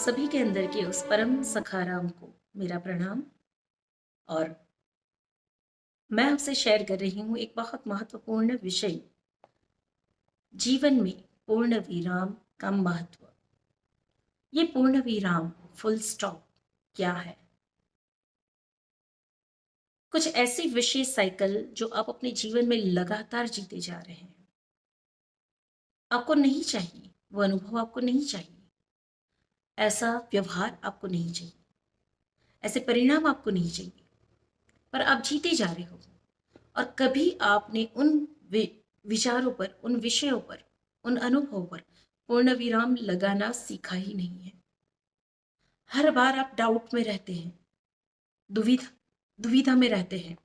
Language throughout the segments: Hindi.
आप सभी के अंदर के उस परम सखाराम को मेरा प्रणाम। और मैं आपसे शेयर कर रही हूँ एक बहुत महत्वपूर्ण विषय, जीवन में पूर्ण विराम का महत्व। ये पूर्ण विराम, फुल स्टॉप क्या है? कुछ ऐसी विशेष साइकिल जो आप अपने जीवन में लगातार जीते जा रहे हैं, आपको नहीं चाहिए। वो अनुभव आपको नहीं चाहिए, ऐसा व्यवहार आपको नहीं चाहिए, ऐसे परिणाम आपको नहीं चाहिए, पर आप जीते जा रहे हो। और कभी आपने उन विचारों पर, उन विषयों पर, उन अनुभवों पर पूर्ण विराम लगाना सीखा ही नहीं है। हर बार आप डाउट में रहते हैं, दुविधा दुविधा में रहते हैं।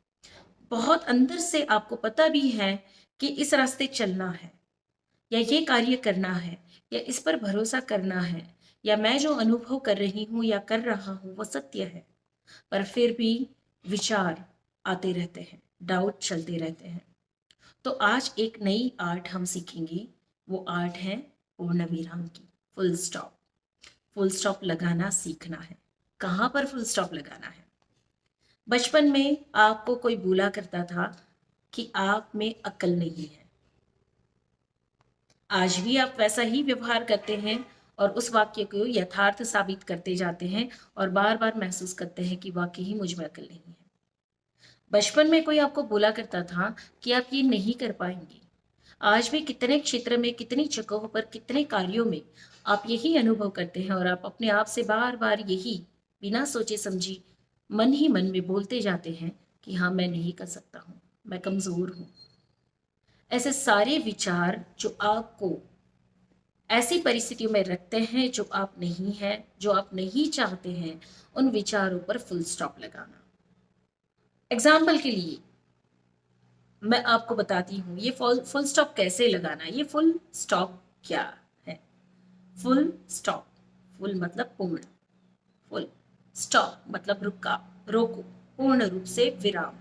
बहुत अंदर से आपको पता भी है कि इस रास्ते चलना है, या ये कार्य करना है, या इस पर भरोसा करना है, या मैं जो अनुभव कर रही हूँ या कर रहा हूँ वो सत्य है। पर फिर भी विचार आते रहते हैं, डाउट चलते रहते हैं। तो आज एक नई आर्ट हम सीखेंगे। वो आर्ट है पूर्ण विराम की, फुल स्टॉप। फुल स्टॉप लगाना सीखना है। कहाँ पर फुल स्टॉप लगाना है? बचपन में आपको कोई बोला करता था कि आप में अक्ल नहीं है। आज भी आप वैसा ही व्यवहार करते हैं और उस वाक्य को यथार्थ साबित करते जाते हैं और बार बार महसूस करते हैं कि वाकई ही मुझ में अक्ल नहीं है। बचपन में कोई आपको बोला करता था कि आप ये नहीं कर पाएंगे। आज भी कितने क्षेत्र में, कितनी जगहों पर, कितने कार्यों में आप यही अनुभव करते हैं और आप अपने आप से बार बार यही बिना सोचे समझी मन ही मन में बोलते जाते हैं कि हाँ, मैं नहीं कर सकता हूँ, मैं कमजोर हूँ। ऐसे सारे विचार जो आपको ऐसी परिस्थितियों में रखते हैं जो आप नहीं हैं, जो आप नहीं चाहते हैं, उन विचारों पर फुल स्टॉप लगाना। एग्जाम्पल के लिए मैं आपको बताती हूँ ये फुल फुल स्टॉप कैसे लगाना है। ये फुल स्टॉप क्या है? फुल स्टॉप, फुल मतलब पूर्ण, फुल स्टॉप मतलब रुका, रोको, पूर्ण रूप से विराम,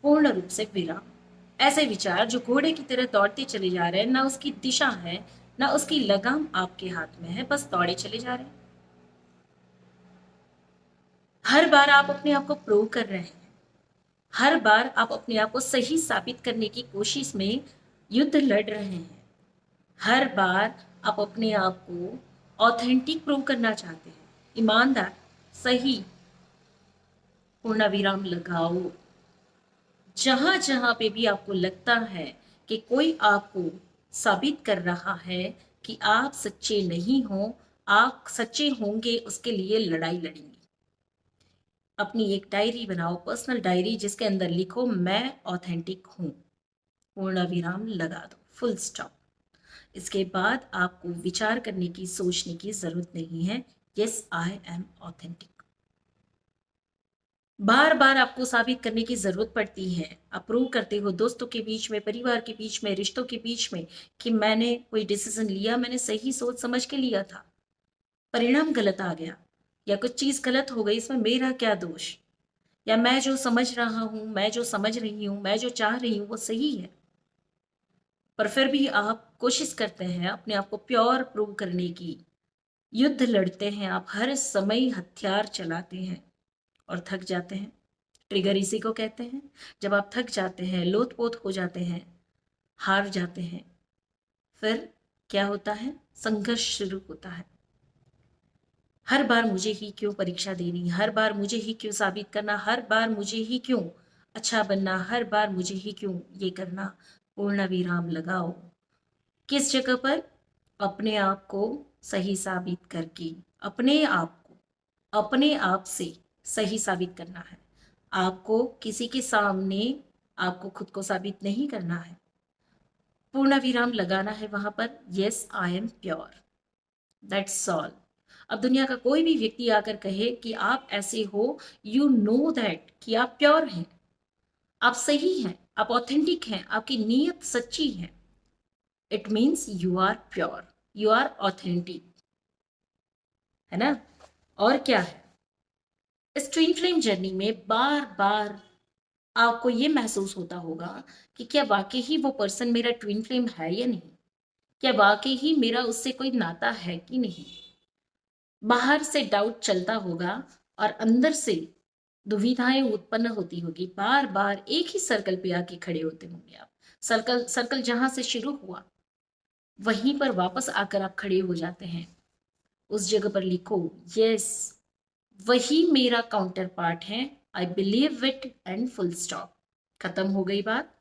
पूर्ण रूप से विराम। ऐसे विचार जो घोड़े की तरह दौड़ते चले जा रहे हैं, ना उसकी दिशा है, ना उसकी लगाम आपके हाथ में है, बस दौड़े चले जा रहे हैं। हर बार आप अपने आप को प्रूव कर रहे हैं, हर बार आप अपने आप को सही साबित करने की कोशिश में युद्ध लड़ रहे हैं। हर बार आप अपने आप को ऑथेंटिक प्रूव करना चाहते हैं, ईमानदार, सही। पूर्ण विराम लगाओ। जहां जहां पे भी आपको लगता है कि कोई आपको साबित कर रहा है कि आप सच्चे नहीं हो, आप सच्चे होंगे, उसके लिए लड़ाई लड़ेंगे। अपनी एक डायरी बनाओ, पर्सनल डायरी, जिसके अंदर लिखो मैं ऑथेंटिक हूं। पूर्ण विराम लगा दो, फुल स्टॉप। इसके बाद आपको विचार करने की, सोचने की जरूरत नहीं है। Yes, I am authentic. बार बार आपको साबित करने की जरूरत पड़ती है, आप प्रूव करते हो दोस्तों के बीच में, परिवार के बीच में, रिश्तों के बीच में कि मैंने कोई डिसीजन लिया, मैंने सही सोच समझ के लिया था, परिणाम गलत आ गया, या कुछ चीज गलत हो गई, इसमें मेरा क्या दोष? या मैं जो समझ रहा हूं, मैं जो समझ रही हूं, मैं जो चाह रही हूं वो सही है। पर फिर भी आप कोशिश करते हैं अपने आप को प्योर प्रूव करने की, युद्ध लड़ते हैं, आप हर समय हथियार चलाते हैं और थक जाते हैं। ट्रिगर इसी को कहते हैं। जब आप थक जाते हैं, लोथपोथ हो जाते हैं, हार जाते हैं, फिर क्या होता है? संघर्ष शुरू होता है। हर बार मुझे ही क्यों परीक्षा देनी, हर बार मुझे ही क्यों साबित करना, हर बार मुझे ही क्यों अच्छा बनना, हर बार मुझे ही क्यों ये करना? पूर्ण विराम लगाओ। किस जगह पर? अपने आप को सही साबित करके, अपने आप को अपने आप से सही साबित करना है। आपको किसी के सामने आपको खुद को साबित नहीं करना है। पूर्ण विराम लगाना है वहां पर, yes I am pure, that's all. अब दुनिया का कोई भी व्यक्ति आकर कहे कि आप ऐसे हो, यू नो दैट कि आप प्योर हैं, आप सही हैं, आप ऑथेंटिक हैं, आपकी नीयत सच्ची है। It means you are pure, you are authentic, है ना? और क्या है? इस ट्विन फ्लेम जर्नी में बार बार आपको ये महसूस होता होगा कि क्या वाकई ही वो पर्सन मेरा ट्विन फ्लेम है या नहीं, क्या वाकई ही मेरा उससे कोई नाता है कि नहीं। बाहर से डाउट चलता होगा और अंदर से दुविधाएं उत्पन्न होती होगी, बार बार एक ही सर्कल पे आके खड़े होते होंगे आप। सर्कल सर्कल जहां से शुरू हुआ वहीं पर वापस आकर आप खड़े हो जाते हैं। उस जगह पर लिखो, यस, वही मेरा काउंटर पार्ट है, I believe it, and full stop. खत्म हो गई बात।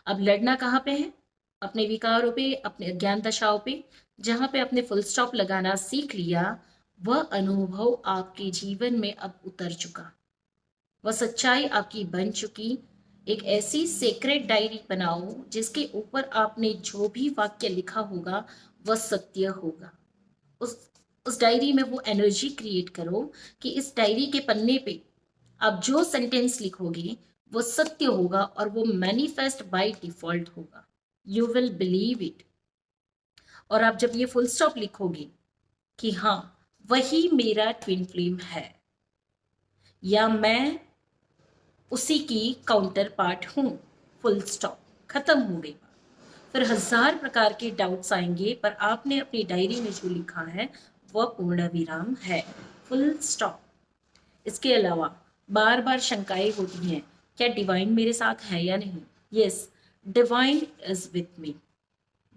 अब लड़ना कहाँ पे है? अपने विकारों पे, अपने अज्ञान दशाओं पे। जहां पे आपने फुल स्टॉप लगाना सीख लिया, वह अनुभव आपके जीवन में अब उतर चुका, वह सच्चाई आपकी बन चुकी। एक ऐसी सेक्रेट डायरी बनाओ जिसके ऊपर आपने जो भी वाक्य लिखा होगा वह सत्य होगा। उस उस डायरी में वो एनर्जी क्रिएट करो कि इस डायरी के पन्ने पे आप जो सेंटेंस लिखोगे वो सत्य होगा और वो मैनिफेस्ट बाय डिफॉल्ट होगा। You will believe it. और आप जब ये फुल स्टॉप लिखोगे कि हाँ, वही मेरा ट्विन फ्लेम है, या मैं उसी की काउंटर पार्ट हूं, फुल स्टॉप, खत्म हो गई बात। फिर हजार प्रकार के डाउट्स आएंगे, पर आपने अपनी डायरी में जो लिखा है वह पूर्ण विराम है, फुल स्टॉप। इसके अलावा बार बार शंकाएं होती हैं, क्या डिवाइन मेरे साथ है या नहीं? Yes, divine is with me,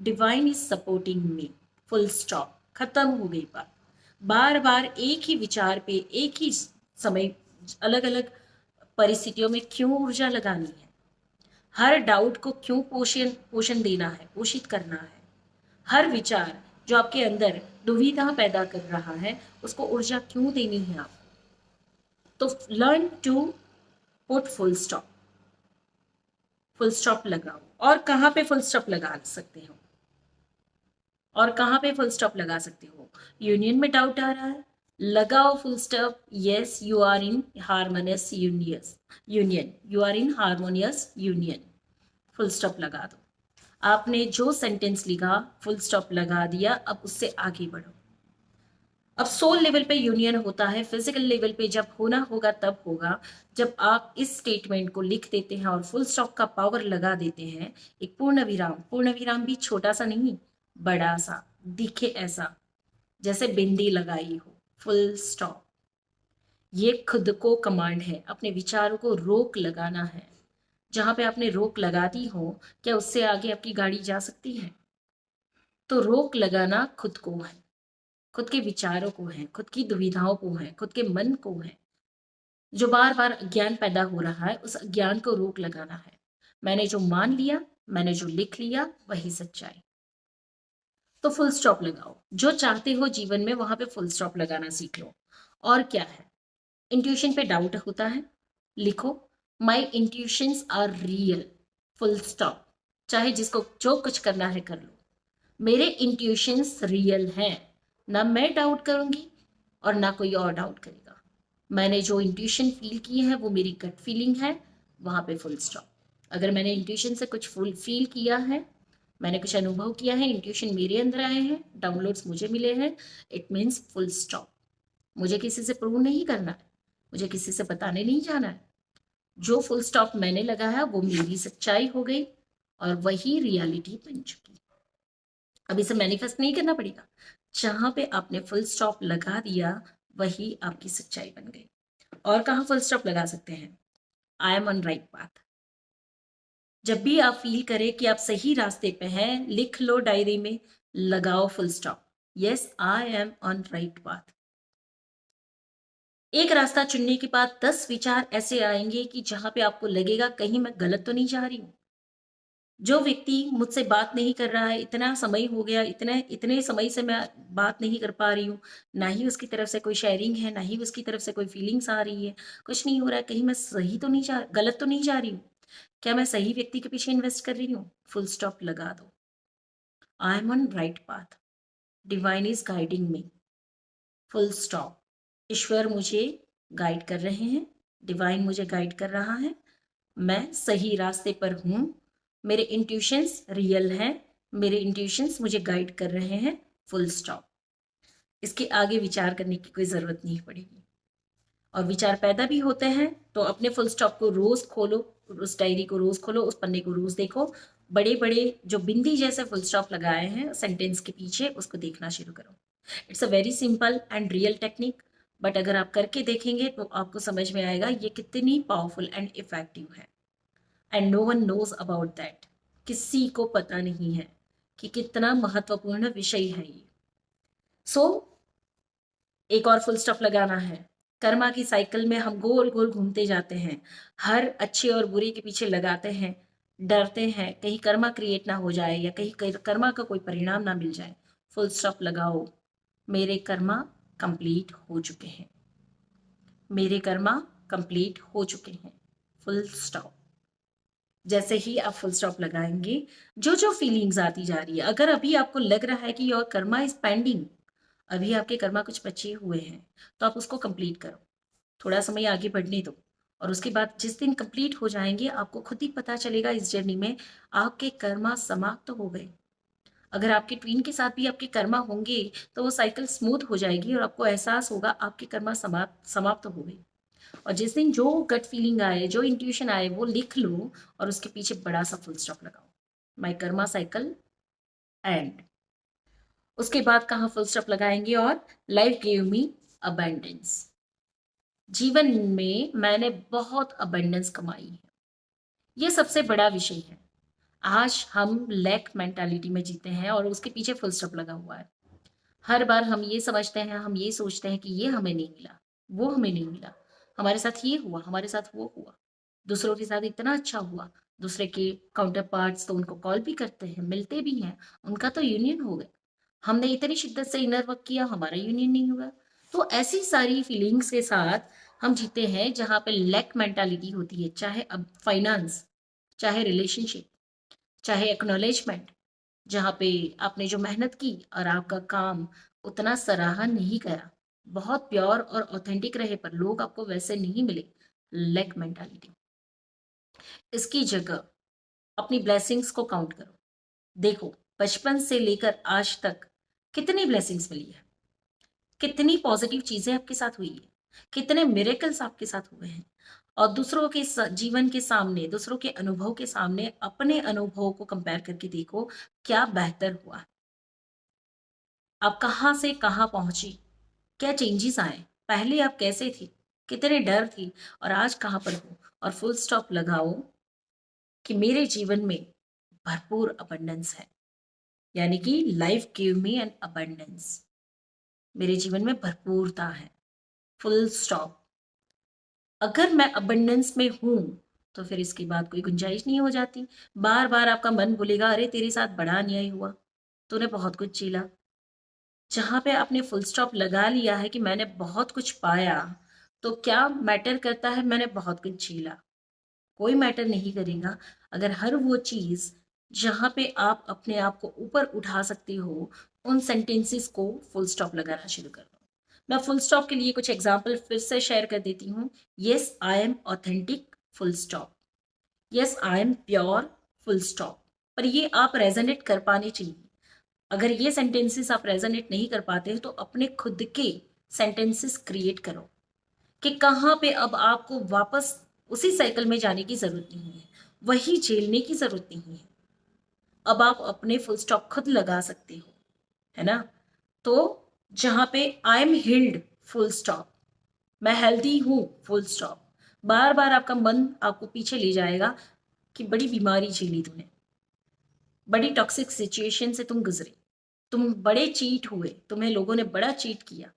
divine is supporting me, full stop, खत्म हो गई बात। बार बार एक ही विचार पे एक ही समय अलग अलग परिस्थितियों में क्यों ऊर्जा लगानी है? हर डाउट को क्यों पोषण पोषण देना है, पोषित करना है? हर विचार जो आपके अंदर दुविधा पैदा कर रहा है उसको ऊर्जा क्यों देनी है आप? तो learn to put full stop. Full stop लगाओ। और कहाँ पे फुल स्टॉप लगा सकते हो? और कहाँ पे फुल स्टॉप लगा सकते हो? यूनियन में डाउट आ रहा है, लगाओ full stop. Yes, you are in harmonious union, you are in harmonious union, full stop लगा दो। आपने जो सेंटेंस लिखा फुल स्टॉप लगा दिया, अब उससे आगे बढ़ो। अब सोल लेवल पे यूनियन होता है, फिजिकल लेवल पे जब होना होगा तब होगा, जब आप इस स्टेटमेंट को लिख देते हैं और फुल स्टॉप का पावर लगा देते हैं। एक पूर्ण विराम, पूर्ण विराम भी छोटा सा नहीं, बड़ा सा, दिखे ऐसा जैसे बिंदी लगाई हो, फुल स्टॉप। ये खुद को कमांड है, अपने विचारों को रोक लगाना है। जहां पे आपने रोक लगा दी हो, क्या उससे आगे आपकी गाड़ी जा सकती है? तो रोक लगाना खुद को है, खुद के विचारों को है, खुद की दुविधाओं को है, खुद के मन को है। जो बार बार अज्ञान पैदा हो रहा है उस अज्ञान को रोक लगाना है। मैंने जो मान लिया, मैंने जो लिख लिया, वही सच्चाई। तो फुल स्टॉप लगाओ। जो चाहते हो जीवन में वहां पे फुल स्टॉप लगाना सीख लो। और क्या है? इंट्यूशन पे डाउट होता है, लिखो, my intuitions are real, full stop. चाहे जिसको जो कुछ करना है कर लो, मेरे इंट्यूशंस रियल हैं। ना मैं डाउट करूंगी और ना कोई और डाउट करेगा। मैंने जो इंट्यूशन फील की है वो मेरी गट फीलिंग है, वहां पे फुल स्टॉप। अगर मैंने इंट्यूशन से कुछ फुल फील किया है, मैंने कुछ अनुभव किया है, इंट्यूशन मेरे अंदर आए हैं, डाउनलोड्स मुझे मिले हैं, इट मीन्स फुल स्टॉप। मुझे किसी से प्रूव नहीं करना है, मुझे किसी से बताने नहीं जाना है। जो फुल स्टॉप मैंने लगाया वो मेरी सच्चाई हो गई और वही रियलिटी बन चुकी। अब इसे मैनिफेस्ट नहीं करना पड़ेगा, जहां पे आपने फुल स्टॉप लगा दिया वही आपकी सच्चाई बन गई। और कहाँ फुल स्टॉप लगा सकते हैं? आई एम ऑन राइट पाथ। जब भी आप फील करें कि आप सही रास्ते पे हैं, लिख लो डायरी में, लगाओ full stop, yes I am on right path. एक रास्ता चुनने के बाद 10 विचार ऐसे आएंगे कि जहां पे आपको लगेगा कहीं मैं गलत तो नहीं जा रही हूँ। जो व्यक्ति मुझसे बात नहीं कर रहा है, इतना समय हो गया, इतने इतने समय से मैं बात नहीं कर पा रही हूँ, ना ही उसकी तरफ से कोई शेयरिंग है, ना ही उसकी तरफ से कोई फीलिंग्स आ रही है, कुछ नहीं हो रहा है, कहीं मैं सही तो नहीं जा गलत तो नहीं जा रही हूँ? क्या मैं सही व्यक्ति के पीछे इन्वेस्ट कर रही हूँ? फुल स्टॉप लगा दो। I am on right path, divine is guiding me, full stop. ईश्वर मुझे गाइड कर रहे हैं, डिवाइन मुझे गाइड कर रहा है, मैं सही रास्ते पर हूँ, मेरे इंट्यूशंस रियल हैं, मेरे इंट्यूशंस मुझे गाइड कर रहे हैं, फुल स्टॉप। इसके आगे विचार करने की कोई ज़रूरत नहीं पड़ेगी। और विचार पैदा भी होते हैं तो अपने फुल स्टॉप को रोज़ खोलो, उस डायरी को रोज़ खोलो, उस पन्ने को रोज़ देखो, बड़े बड़े जो बिंदी जैसे फुल स्टॉप लगाए हैं सेंटेंस के पीछे, उसको देखना शुरू करो। It's a very simple and real technique, but अगर आप करके देखेंगे तो आपको समझ में आएगा ये कितनी पावरफुल एंड इफेक्टिव है। And no one knows about that, किसी को पता नहीं है कि कितना महत्वपूर्ण विषय है ये। सो एक और फुल स्टॉप लगाना है। कर्मा की साइकिल में हम गोल गोल घूमते जाते हैं, हर अच्छे और बुरे के पीछे लगाते हैं, डरते हैं कहीं कर्मा क्रिएट ना हो जाए या कहीं कर्मा का कोई परिणाम ना मिल जाए। फुल स्टॉप लगाओ, मेरे कर्मा कंप्लीट हो चुके हैं, मेरे कर्मा कंप्लीट हो चुके हैं, फुल स्टॉप। जैसे ही आप फुल स्टॉप लगाएंगे, जो जो फीलिंग्स आती जा रही है, अगर अभी आपको लग रहा है कि योर कर्मा इज पेंडिंग, अभी आपके कर्मा कुछ बचे हुए हैं, तो आप उसको कंप्लीट करो, थोड़ा समय आगे बढ़ने दो। और उसके बाद जिस दिन कंप्लीट हो जाएंगे, आपको खुद ही पता चलेगा इस जर्नी में आपके कर्मा समाप्त हो गए। अगर आपके ट्वीन के साथ भी आपके कर्मा होंगे तो वो साइकिल स्मूथ हो जाएगी और आपको एहसास होगा आपके कर्मा समाप्त समाप्त हो गए। और जिस दिन जो गट फीलिंग आए, जो इंट्यूशन आए, वो लिख लो और उसके पीछे बड़ा सा फुल स्टॉप लगाओ, माई कर्मा साइकिल एंड। उसके बाद कहाँ फुल स्टॉप लगाएंगे, और लाइफ गिव मी अबंडेंस। जीवन में मैंने बहुत अबंडेंस कमाई है, ये सबसे बड़ा विषय है। आज हम लैक मेंटालिटी में जीते हैं और उसके पीछे फुल स्टॉप लगा हुआ है। हर बार हम ये समझते हैं, हम ये सोचते हैं कि ये हमें नहीं मिला, वो हमें नहीं मिला, हमारे साथ ये हुआ, हमारे साथ वो हुआ, दूसरों के साथ इतना अच्छा हुआ। दूसरे के काउंटर पार्ट्स तो उनको कॉल भी करते हैं, मिलते भी हैं, उनका तो यूनियन हो गया। हमने इतनी शिद्दत से इनर वर्क किया, हमारा यूनियन नहीं हुआ। तो ऐसी सारी फीलिंग्स के साथ हम जीते हैं जहाँ पे लैक मेंटालिटी होती है, चाहे अब फाइनेंस, चाहे रिलेशनशिप, चाहे एक्नॉलेजमेंट, जहाँ पे आपने जो मेहनत की और आपका काम उतना सराहा नहीं गया, बहुत प्योर और ऑथेंटिक रहे पर लोग आपको वैसे नहीं मिले, लैक मेंटालिटी। इसकी जगह अपनी ब्लेसिंग्स को काउंट करो। देखो, बचपन से लेकर आज तक कितनी ब्लेसिंग्स मिली है, कितनी पॉजिटिव चीजें आपके साथ हुई है, कितने मिरेकल्स आपके साथ हुए हैं। और दूसरों के जीवन के सामने, दूसरों के अनुभव के सामने अपने अनुभव को कंपेयर करके देखो, क्या बेहतर हुआ, आप कहाँ से कहाँ पहुंची, क्या चेंजेस आए, पहले आप कैसे थी, कितने डर थी, और आज कहाँ पर हो। और फुल स्टॉप लगाओ कि मेरे जीवन में भरपूर अबंडेंस है, यानी कि life give me N abundance, मेरे जीवन में भरपूरता है, फुल स्टॉप। अगर मैं अबंडेंस में हूं तो फिर इसके बाद कोई गुंजाइश नहीं हो जाती। बार बार आपका मन बोलेगा, अरे तेरे साथ बड़ा अन्याय हुआ, तूने बहुत कुछ झेला। जहां पे आपने फुल स्टॉप लगा लिया है कि मैंने बहुत कुछ पाया, तो क्या मैटर करता है मैंने बहुत कुछ झेला, कोई मैटर नहीं करेगा। अगर हर वो चीज जहां पे आप अपने आप को ऊपर उठा सकते हो, उन सेंटेंसेस को फुल स्टॉप लगाना शुरू कर दो। मैं फुल स्टॉप के लिए कुछ एग्जाम्पल फिर से शेयर कर देती हूँ। Yes I am authentic, full stop. Yes I am pure, full stop. पर ये आप रेजोनेट कर पाने चाहिए। अगर ये सेंटेंसेस आप रेजोनेट नहीं कर पाते तो अपने खुद के सेंटेंसेस क्रिएट करो कि कहाँ पे अब आपको वापस उसी साइकिल में जाने की जरूरत नहीं है, वही झेलने की जरूरत नहीं है। अब आप अपने फुल स्टॉप खुद लगा सकते हो, है ना। तो जहां पे I am heeled, full stop, मैं हेल्दी हूं, फुल स्टॉप। बार बार आपका मन आपको पीछे ले जाएगा कि बड़ी बीमारी झेली तुमने, बड़ी टॉक्सिक सिचुएशन से तुम गुजरे, तुम बड़े चीट हुए, तुम्हें लोगों ने बड़ा चीट किया।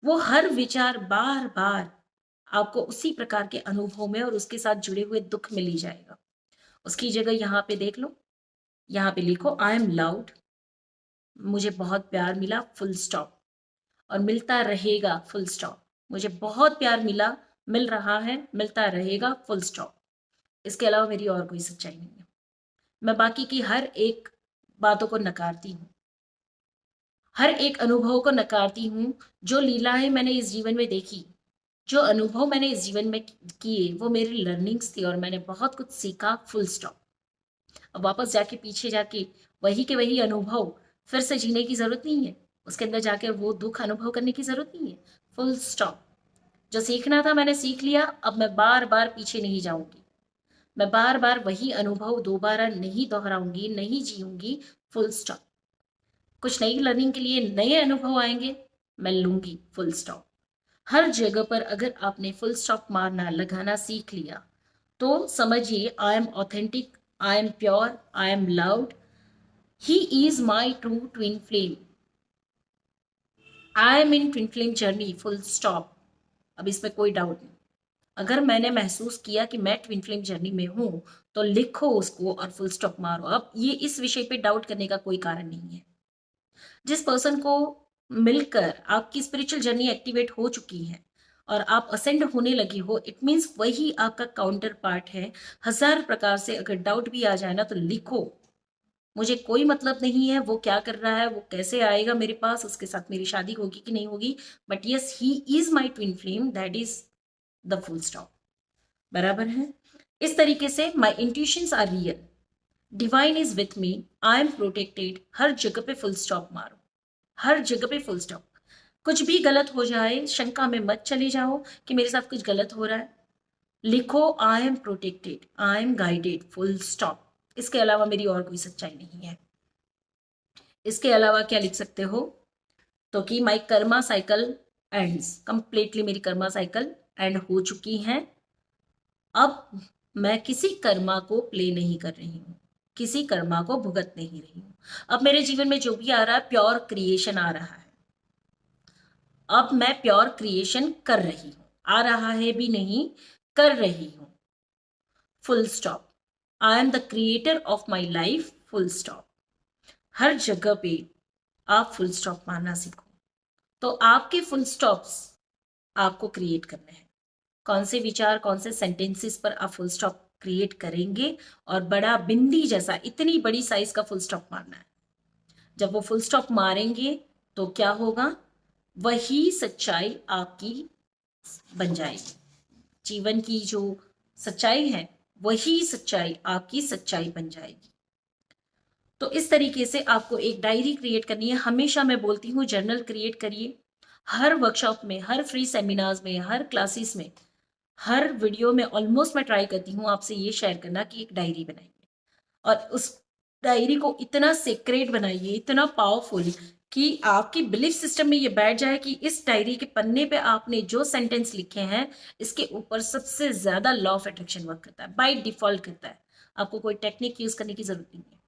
वो हर विचार बार बार आपको उसी प्रकार के अनुभव में और उसके साथ जुड़े हुए दुख में ले जाएगा। उसकी जगह यहाँ पे देख लो, यहाँ पे लिखो आई एम लाउड, मुझे बहुत प्यार मिला, फुल स्टॉप, और मिलता रहेगा, फुल स्टॉप। मुझे बहुत प्यार मिला, मिल रहा है, मिलता रहेगा, फुल स्टॉप। इसके अलावा मेरी और कोई सच्चाई नहीं है। मैं बाकी की हर एक बातों को नकारती हूँ, हर एक अनुभव को नकारती हूँ। जो लीलाएं मैंने इस जीवन में देखी, जो अनुभव मैंने इस जीवन में किए, वो मेरी लर्निंग्स थी और मैंने बहुत कुछ सीखा, फुल स्टॉप। अब वापस जाके पीछे जाके वही के वही अनुभव फिर से जीने की जरूरत नहीं है, उसके अंदर जाकर वो दुख अनुभव करने की जरूरत नहीं है, फुल स्टॉप। जो सीखना था मैंने सीख लिया, अब मैं बार बार पीछे नहीं जाऊंगी, मैं बार बार वही अनुभव दोबारा नहीं दोहराऊंगी, नहीं जीऊंगी, फुल स्टॉप। कुछ नई लर्निंग के लिए नए अनुभव आएंगे, मैं लूंगी, फुल स्टॉप। हर जगह पर अगर आपने फुल स्टॉप मारना लगाना सीख लिया तो समझिए आई am authentic, I am pure, I M loud, he is my true twin flame, I am in twin flame journey, full stop. अब इसमें कोई डाउट नहीं। अगर मैंने महसूस किया कि मैं ट्विन फ्लेम जर्नी में हूं तो लिखो उसको और फुल स्टॉप मारो। अब ये इस विषय पे डाउट करने का कोई कारण नहीं है। जिस पर्सन को मिलकर आपकी स्पिरिचुअल जर्नी एक्टिवेट हो चुकी है और आप असेंड होने लगी हो, इट मीन्स वही आपका काउंटर पार्ट है। हजार प्रकार से अगर डाउट भी आ जाए ना तो लिखो, मुझे कोई मतलब नहीं है वो क्या कर रहा है, वो कैसे आएगा मेरे पास, उसके साथ मेरी शादी होगी कि नहीं होगी, but yes he is my twin flame, that is the full stop. बराबर है। इस तरीके से my intuitions are real, divine is with me, I am protected. हर जगह पे फुल स्टॉप मारो, हर जगह पे फुल स्टॉप। कुछ भी गलत हो जाए शंका में मत चले जाओ कि मेरे साथ कुछ गलत हो रहा है। लिखो आई am protected, I am guided, full stop. इसके अलावा मेरी और कोई सच्चाई नहीं है। इसके अलावा क्या लिख सकते हो तो कि माई कर्मा साइकिल एंड्स कंप्लीटली, मेरी कर्मा साइकिल एंड हो चुकी है। अब मैं किसी कर्मा को प्ले नहीं कर रही हूँ, किसी कर्मा को भुगत नहीं रही हूँ। अब मेरे जीवन में जो भी आ रहा है प्योर क्रिएशन आ रहा है। अब मैं प्योर क्रिएशन कर रही हूं, आ रहा है भी नहीं, कर रही हूं, full stop. I am the creator of my life, full stop. हर जगह पे आप फुल स्टॉप मारना सीखो। तो आपके फुल स्टॉप्स आपको क्रिएट करने हैं। कौन से विचार, कौन से सेंटेंसेस पर आप फुल स्टॉप क्रिएट करेंगे, और बड़ा बिंदी जैसा इतनी बड़ी साइज का फुल स्टॉप मारना है। जब वो फुल स्टॉप मारेंगे तो क्या होगा, वही सच्चाई आपकी बन जाएगी। जीवन की जो सच्चाई है वही सच्चाई आपकी सच्चाई बन जाएगी। तो इस तरीके से आपको एक डायरी क्रिएट करनी है। हमेशा मैं बोलती हूँ जर्नल क्रिएट करिए। हर वर्कशॉप में, हर फ्री सेमिनार्स में, हर क्लासेस में, हर वीडियो में ऑलमोस्ट मैं ट्राई करती हूँ आपसे ये शेयर करना कि एक डायरी बनाइए और उस डायरी को इतना सीक्रेट बनाइए, इतना पावरफुल कि आपकी बिलीफ सिस्टम में ये बैठ जाए कि इस डायरी के पन्ने पे आपने जो सेंटेंस लिखे हैं इसके ऊपर सबसे ज्यादा लॉ ऑफ अट्रैक्शन वर्क करता है, बाय डिफॉल्ट करता है। आपको कोई टेक्निक यूज करने की जरूरत नहीं है।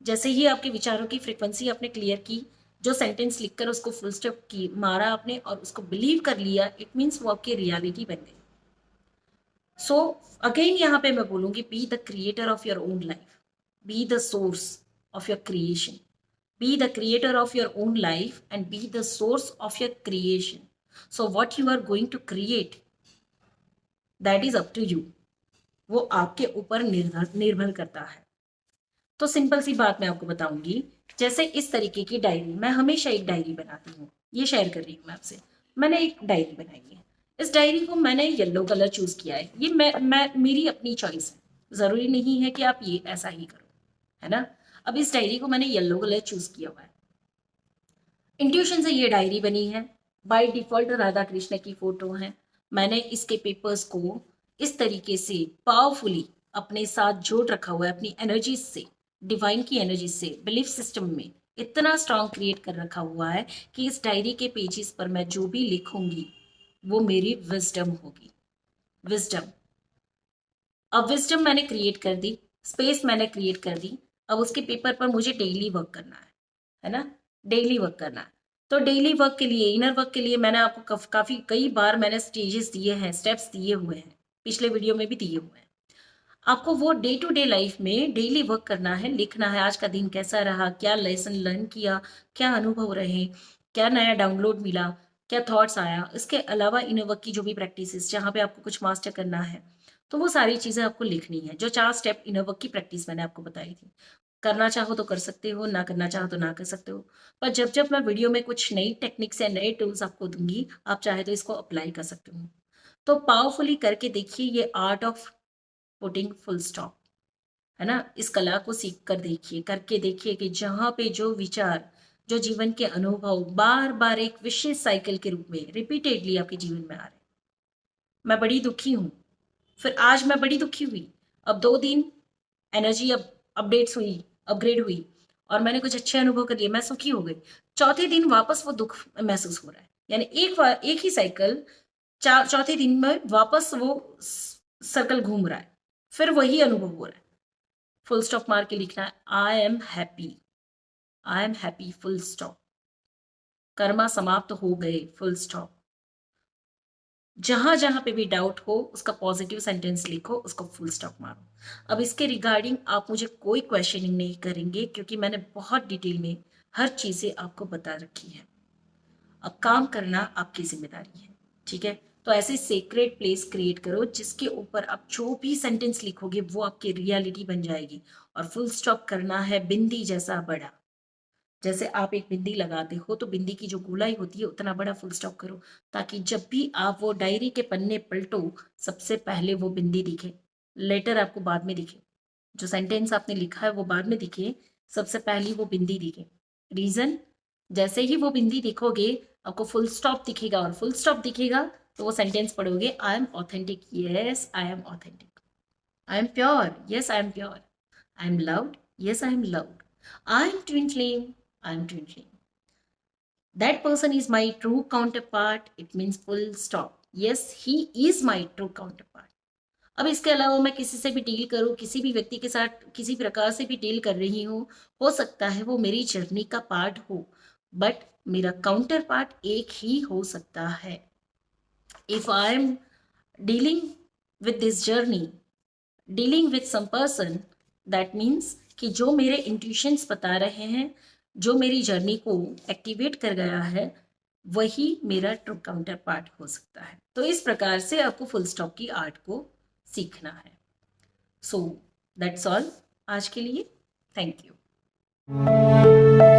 जैसे ही आपके विचारों की फ्रिक्वेंसी आपने क्लियर की, जो सेंटेंस लिखकर उसको फुल स्टॉप की मारा आपने और उसको बिलीव कर लिया, इट मीन्स वो आपकी रियलिटी बन गई। सो अगेन यहाँ पे मैं बोलूंगी, be the creator of your own life, be the source of your creation, be the creator of your own life and be the source of your creation. So what you are going to create, that is up to you, वो आपके ऊपर निर्भर करता है। तो सिंपल सी बात मैं आपको बताऊंगी, जैसे इस तरीके की डायरी, मैं हमेशा एक डायरी बनाती हूँ, ये शेयर कर रही हूँ मैं आपसे। मैंने एक डायरी बनाई है, इस डायरी को मैंने येलो कलर चूज किया है। ये मैं मेरी अपनी चॉइस है, जरूरी नहीं है कि आप ये ऐसा ही करो, है ना। अब इस डायरी को मैंने येलो कलर चूज किया हुआ है, इंट्यूशन से ये डायरी बनी है। बाय डिफॉल्ट राधा कृष्ण की फोटो है। मैंने इसके पेपर्स को इस तरीके से पावरफुली अपने साथ जोड़ रखा हुआ है, अपनी एनर्जी से, डिवाइन की एनर्जी से, बिलीफ सिस्टम में इतना स्ट्रांग क्रिएट कर रखा हुआ है कि इस डायरी के पेजेस पर मैं जो भी लिखूंगी वो मेरी विजडम होगी। विजडम, अब विजडम मैंने क्रिएट कर दी, स्पेस मैंने क्रिएट कर दी। अब उसके पेपर पर मुझे डेली वर्क करना है ना, डेली वर्क करना है। तो डेली वर्क के लिए, इनर वर्क के लिए मैंने आपको काफी कई बार मैंने स्टेजेस दिए हैं, स्टेप्स दिए हुए हैं, पिछले वीडियो में भी दिए हुए हैं। आपको वो डे टू डे लाइफ में डेली वर्क करना है, लिखना है आज का दिन कैसा रहा, क्या लेसन लर्न किया, क्या अनुभव रहे, क्या नया डाउनलोड मिला, क्या थॉट्स आया। इसके अलावा इनर वर्क की जो भी प्रैक्टिस जहाँ पे आपको कुछ मास्टर करना है, तो वो सारी चीजें आपको लिखनी है। जो 4 स्टेप इनर वर्क की प्रैक्टिस मैंने आपको बताई थी, करना चाहो तो कर सकते हो, ना करना चाहो तो ना कर सकते हो। पर जब जब मैं वीडियो में कुछ नई टेक्निक्स या नए टूल्स आपको दूंगी, आप चाहे तो इसको अप्लाई कर सकते हो। तो पावरफुली करके देखिए, ये art of putting full stop, है ना। इस कला को सीख कर देखिए, करके देखिए कि जहां पे जो विचार, जो जीवन के अनुभव बार बार एक विशेष साइकिल के रूप में रिपीटेडली आपके जीवन में आ रहे हैं। मैं बड़ी दुखी हूं, फिर आज मैं बड़ी दुखी हुई, अब 2 दिन एनर्जी अब अपडेट्स हुई, अपग्रेड हुई, और मैंने कुछ अच्छे अनुभव कर लिए, मैं सुखी हो गई, चौथे दिन वापस वो दुख महसूस हो रहा है। यानी एक ही साइकिल चौथे दिन में वापस वो सर्कल घूम रहा है, फिर वही अनुभव हो रहा है। फुल स्टॉप मार के लिखना है, I am happy, I am happy, full stop. Karma समाप्त हो गए, फुल स्टॉप। जहां जहां पे भी डाउट हो उसका पॉजिटिव सेंटेंस लिखो, उसको फुल स्टॉप मारो। अब इसके रिगार्डिंग आप मुझे कोई क्वेश्चनिंग नहीं करेंगे क्योंकि मैंने बहुत डिटेल में हर चीजें आपको बता रखी है। अब काम करना आपकी जिम्मेदारी है, ठीक है। तो ऐसे सेक्रेट प्लेस क्रिएट करो जिसके ऊपर आप जो भी सेंटेंस लिखोगे वो आपकी रियलिटी बन जाएगी। और फुल स्टॉप करना है बिंदी जैसा बड़ा। जैसे आप एक बिंदी लगाते हो तो बिंदी की जो गोलाई होती है उतना बड़ा फुल स्टॉप करो, ताकि जब भी आप वो डायरी के पन्ने पलटो सबसे पहले वो बिंदी दिखे, लेटर आपको बाद में दिखे। जो सेंटेंस आपने लिखा है वो बाद में दिखे, सबसे पहली वो बिंदी दिखे। रीजन, जैसे ही वो बिंदी दिखोगे आपको फुल स्टॉप दिखेगा, और फुल स्टॉप दिखेगा तो वो सेंटेंस पढ़ोगे, I am authentic, yes I am authentic. I am pure, yes I am pure. I am loved, yes I am loved. I am twinkling, I am twinkling. That person is my true counterpart, it means full stop. Yes, he is my true counterpart. अब इसके अलावा मैं किसी से भी डील करूं, किसी भी व्यक्ति के साथ किसी प्रकार से भी डील कर रही हूं, हो सकता है वो मेरी जर्नी का पार्ट हो, बट मेरा काउंटर पार्ट एक ही हो सकता है। If I am dealing with this journey, dealing with some person, that means कि जो मेरे इंट्यूशंस बता रहे हैं, जो मेरी जर्नी को एक्टिवेट कर गया है, वही मेरा ट्रू काउंटर पार्ट हो सकता है। तो इस प्रकार से आपको फुल स्टॉप की आर्ट को सीखना है। सो दैट्स ऑल आज के लिए। Thank you.